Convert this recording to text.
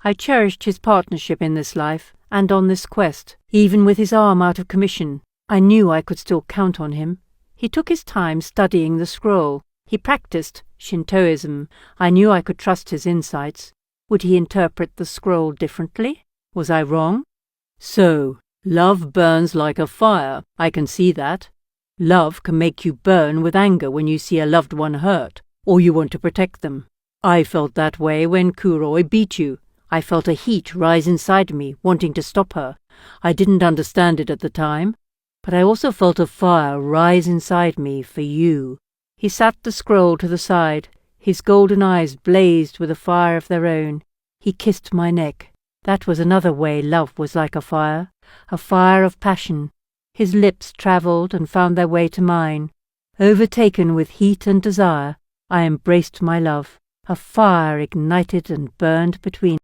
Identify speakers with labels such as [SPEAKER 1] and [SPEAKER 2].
[SPEAKER 1] I cherished his partnership in this life and on this quest. Even with his arm out of commission, I knew I could still count on him. He took his time studying the scroll. He practiced Shintoism. I knew I could trust his insights. Would he interpret the scroll differently? Was I wrong? So, love burns like a fire. I can see that. Love can make you burn with anger when you see a loved one hurt, or you want to protect them. I felt that way when Kuroi beat you. I felt a heat rise inside me, wanting to stop her. I didn't understand it at the time, but I also felt a fire rise inside me for you. He sat the scroll to the side. His golden eyes blazed with a fire of their own. He kissed my neck. That was another way love was like a fire of passion. His lips travelled and found their way to mine. Overtaken with heat and desire, I embraced my love. A fire ignited and burned between